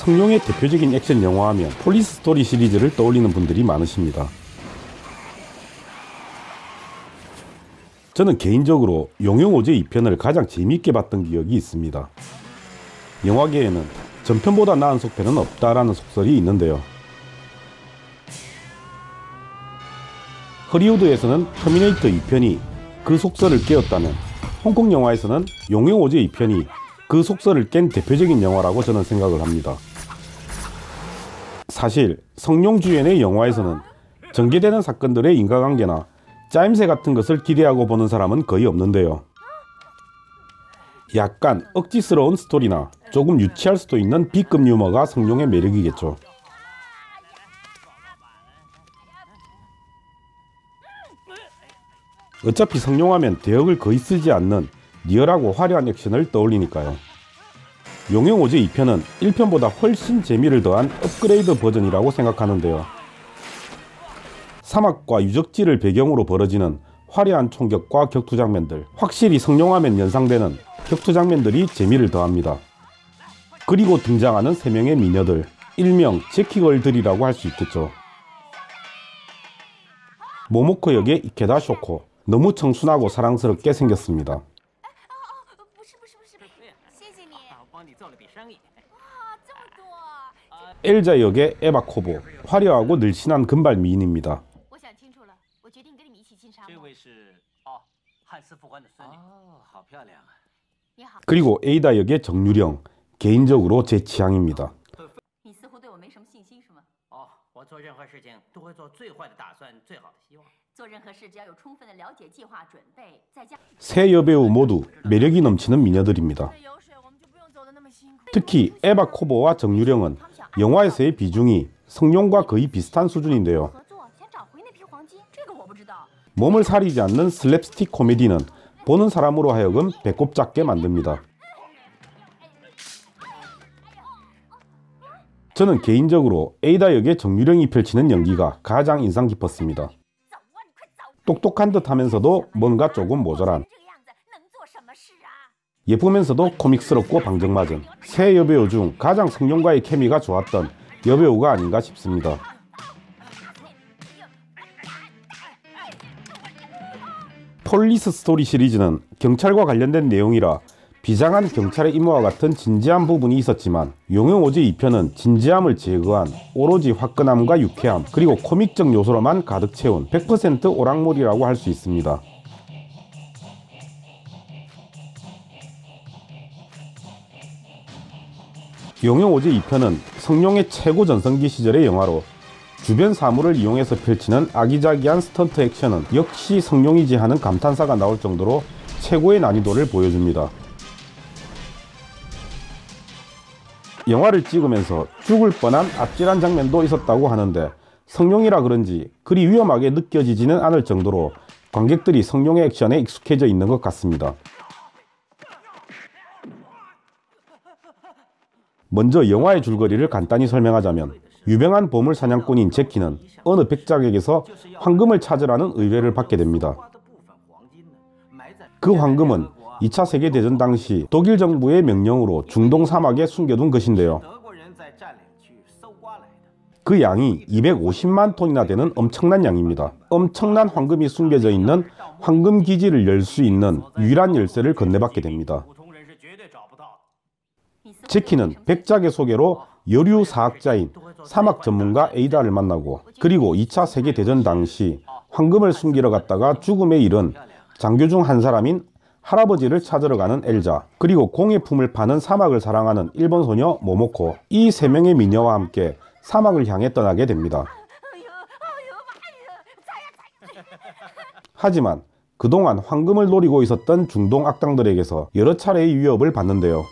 성룡의 대표적인 액션 영화하면 폴리스 스토리 시리즈를 떠올리는 분들이 많으십니다. 저는 개인적으로 용영오제 2편을 가장 재미있게 봤던 기억이 있습니다. 영화계에는 전편보다 나은 속편은 없다라는 속설이 있는데요. 허리우드에서는 터미네이터 2편이 그 속설을 깨었다면 홍콩 영화에서는 용영오제 2편이 그 속설을 깬 대표적인 영화라고 저는 생각을 합니다. 사실 성룡 주연의 영화에서는 전개되는 사건들의 인과관계나 짜임새 같은 것을 기대하고 보는 사람은 거의 없는데요. 약간 억지스러운 스토리나 조금 유치할 수도 있는 B급 유머가 성룡의 매력이겠죠. 어차피 성룡하면 대역을 거의 쓰지 않는 리얼하고 화려한 액션을 떠올리니까요. 용영오제 2편은 1편보다 훨씬 재미를 더한 업그레이드 버전이라고 생각하는데요. 사막과 유적지를 배경으로 벌어지는 화려한 총격과 격투 장면들, 확실히 성룡하면 연상되는 격투 장면들이 재미를 더합니다. 그리고 등장하는 3명의 미녀들, 일명 제키걸들이라고 할 수 있겠죠. 모모코 역의 이케다 쇼코, 너무 청순하고 사랑스럽게 생겼습니다. 엘자 역의 에바 코보, 화려하고 늘씬한 금발 미인입니다. 그리고 에이다 역의 정유령, 개인적으로 제 취향입니다. 세 여배우 모두 매력이 넘치는 미녀들입니다. 특히 에바 코보와 정유령은 영화에서의 비중이 성룡과 거의 비슷한 수준인데요. 몸을 사리지 않는 슬랩스틱 코미디는 보는 사람으로 하여금 배꼽 잡게 만듭니다. 저는 개인적으로 에이다 역의 정유령이 펼치는 연기가 가장 인상 깊었습니다. 똑똑한 듯 하면서도 뭔가 조금 모자란, 예쁘면서도 코믹스럽고 방정맞은 세 여배우 중 가장 성룡과의 케미가 좋았던 여배우가 아닌가 싶습니다. 폴리스 스토리 시리즈는 경찰과 관련된 내용이라 비장한 경찰의 임무와 같은 진지한 부분이 있었지만 용영오제 2편은 진지함을 제거한 오로지 화끈함과 유쾌함 그리고 코믹적 요소로만 가득 채운 100% 오락물이라고 할 수 있습니다. 용영오제 2편은 성룡의 최고 전성기 시절의 영화로 주변 사물을 이용해서 펼치는 아기자기한 스턴트 액션은 역시 성룡이지 하는 감탄사가 나올 정도로 최고의 난이도를 보여줍니다. 영화를 찍으면서 죽을 뻔한 아찔한 장면도 있었다고 하는데 성룡이라 그런지 그리 위험하게 느껴지지는 않을 정도로 관객들이 성룡의 액션에 익숙해져 있는 것 같습니다. 먼저 영화의 줄거리를 간단히 설명하자면 유명한 보물 사냥꾼인 제키는 어느 백작에게서 황금을 찾으라는 의뢰를 받게 됩니다. 그 황금은 2차 세계대전 당시 독일 정부의 명령으로 중동 사막에 숨겨둔 것인데요. 그 양이 250만 톤이나 되는 엄청난 양입니다. 엄청난 황금이 숨겨져 있는 황금 기지를 열 수 있는 유일한 열쇠를 건네받게 됩니다. 제키는 백작의 소개로 여류 사학자인 사막 전문가 에이다를 만나고 그리고 2차 세계대전 당시 황금을 숨기러 갔다가 죽음에 이른 장교 중 한 사람인 할아버지를 찾으러 가는 엘자, 그리고 공예품을 파는 사막을 사랑하는 일본 소녀 모모코, 이 3명의 미녀와 함께 사막을 향해 떠나게 됩니다. 하지만 그동안 황금을 노리고 있었던 중동 악당들에게서 여러 차례의 위협을 받는데요.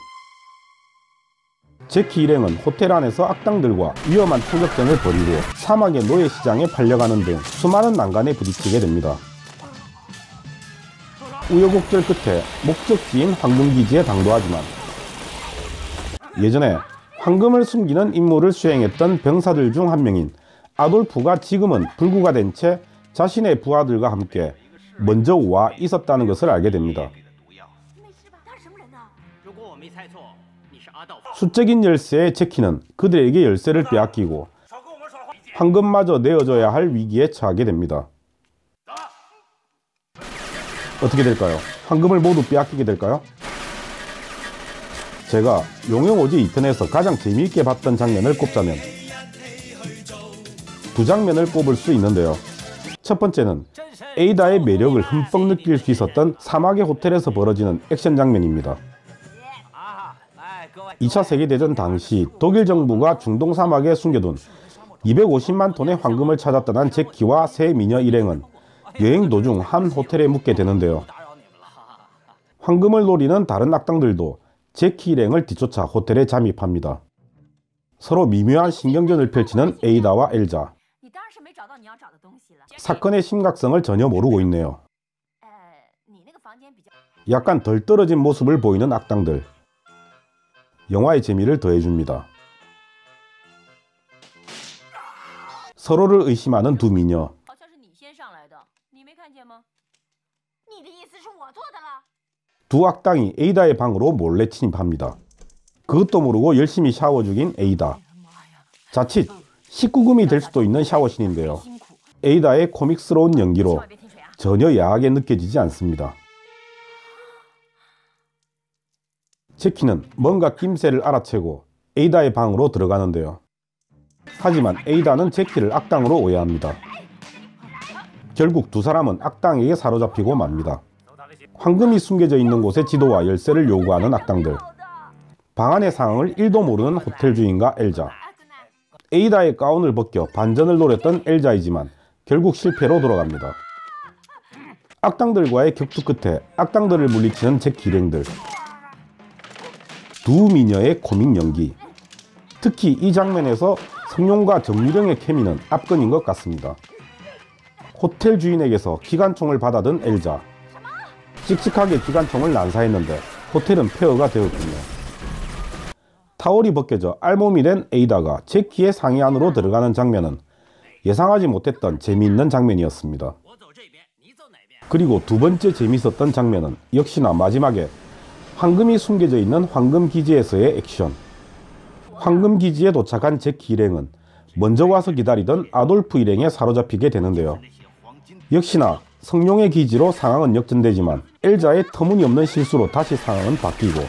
제키 일행은 호텔 안에서 악당들과 위험한 총격전을 벌이고 사막의 노예시장에 팔려가는 등 수많은 난관에 부딪히게 됩니다. 우여곡절 끝에 목적지인 황금기지에 당도하지만 예전에 황금을 숨기는 임무를 수행했던 병사들 중 한 명인 아돌프가 지금은 불구가 된 채 자신의 부하들과 함께 먼저 와 있었다는 것을 알게 됩니다. 수적인 열세의 제키는 그들에게 열쇠를 빼앗기고 황금마저 내어줘야 할 위기에 처하게 됩니다. 어떻게 될까요? 황금을 모두 빼앗기게 될까요? 제가 용영오지 2편에서 가장 재미있게 봤던 장면을 꼽자면 두 장면을 꼽을 수 있는데요. 첫 번째는 에이다의 매력을 흠뻑 느낄 수 있었던 사막의 호텔에서 벌어지는 액션 장면입니다. 2차 세계대전 당시 독일 정부가 중동 사막에 숨겨둔 250만 톤의 황금을 찾아 떠난 제키와 세 미녀 일행은 여행 도중 한 호텔에 묵게 되는데요. 황금을 노리는 다른 악당들도 제키 일행을 뒤쫓아 호텔에 잠입합니다. 서로 미묘한 신경전을 펼치는 에이다와 엘자. 사건의 심각성을 전혀 모르고 있네요. 약간 덜 떨어진 모습을 보이는 악당들. 영화의 재미를 더해줍니다. 서로를 의심하는 두 미녀. 두 악당이 에이다의 방으로 몰래 침입합니다. 그것도 모르고 열심히 샤워 중인 에이다. 자칫 19금이 될 수도 있는 샤워신인데요. 에이다의 코믹스러운 연기로 전혀 야하게 느껴지지 않습니다. 제키는 뭔가 낌새를 알아채고 에이다의 방으로 들어가는데요. 하지만 에이다는 제키를 악당으로 오해합니다. 결국 두 사람은 악당에게 사로잡히고 맙니다. 황금이 숨겨져 있는 곳의 지도와 열쇠를 요구하는 악당들. 방 안의 상황을 1도 모르는 호텔 주인과 엘자. 에이다의 가운을 벗겨 반전을 노렸던 엘자이지만 결국 실패로 돌아갑니다. 악당들과의 격투 끝에 악당들을 물리치는 제키 일행들. 두 미녀의 코믹 연기. 특히 이 장면에서 성룡과 정유령의 케미는 압권인 것 같습니다. 호텔 주인에게서 기관총을 받아든 엘자. 씩씩하게 기관총을 난사했는데 호텔은 폐허가 되었군요. 타월이 벗겨져 알몸이 된 에이다가 제키의 상의 안으로 들어가는 장면은 예상하지 못했던 재미있는 장면이었습니다. 그리고 두 번째 재미있었던 장면은 역시나 마지막에 황금이 숨겨져 있는 황금기지에서의 액션. 황금기지에 도착한 제키 일행은 먼저 와서 기다리던 아돌프 일행에 사로잡히게 되는데요. 역시나 성룡의 기지로 상황은 역전되지만 엘자의 터무니없는 실수로 다시 상황은 바뀌고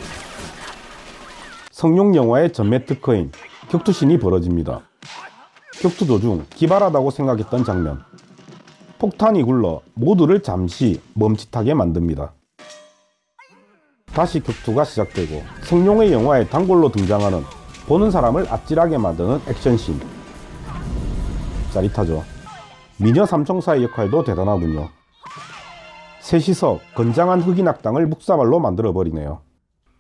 성룡 영화의 전매 특허인 격투신이 벌어집니다. 격투 도중 기발하다고 생각했던 장면. 폭탄이 굴러 모두를 잠시 멈칫하게 만듭니다. 다시 격투가 시작되고 성룡의 영화의 단골로 등장하는 보는 사람을 아찔하게 만드는 액션씬. 짜릿하죠. 미녀 삼총사의 역할도 대단하군요. 셋이서 건장한 흑인 악당을 묵사발로 만들어버리네요.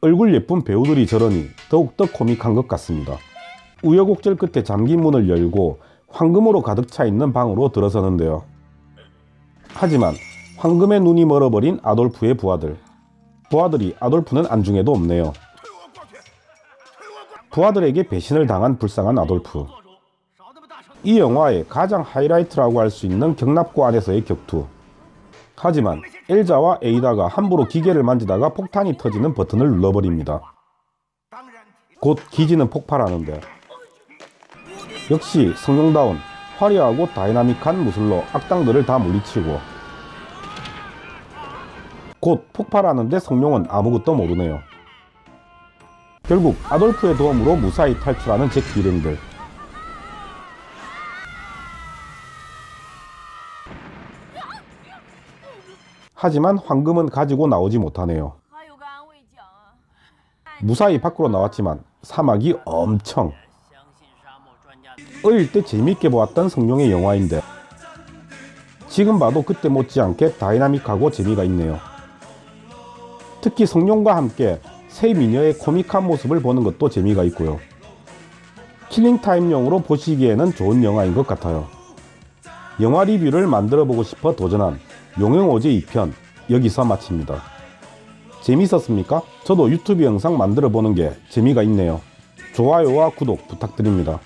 얼굴 예쁜 배우들이 저러니 더욱더 코믹한 것 같습니다. 우여곡절 끝에 잠긴 문을 열고 황금으로 가득 차 있는 방으로 들어서는데요. 하지만 황금의 눈이 멀어버린 아돌프의 부하들. 부하들이 아돌프는 안중에도 없네요. 부하들에게 배신을 당한 불쌍한 아돌프. 이 영화의 가장 하이라이트라고 할 수 있는 경납고 안에서의 격투. 하지만 엘자와 에이다가 함부로 기계를 만지다가 폭탄이 터지는 버튼을 눌러버립니다. 곧 기지는 폭발하는데 역시 성룡다운 화려하고 다이나믹한 무술로 악당들을 다 물리치고 곧 폭발하는데 성룡은 아무것도 모르네요. 결국 아돌프의 도움으로 무사히 탈출하는 제키 일행들. 하지만 황금은 가지고 나오지 못하네요. 무사히 밖으로 나왔지만 사막이 엄청. 어릴 때 재밌게 보았던 성룡의 영화인데 지금 봐도 그때 못지않게 다이나믹하고 재미가 있네요. 특히 성룡과 함께 세 미녀의 코믹한 모습을 보는 것도 재미가 있고요. 킬링타임용으로 보시기에는 좋은 영화인 것 같아요. 영화 리뷰를 만들어보고 싶어 도전한 용영오지 2편 여기서 마칩니다. 재밌었습니까? 저도 유튜브 영상 만들어보는 게 재미가 있네요. 좋아요와 구독 부탁드립니다.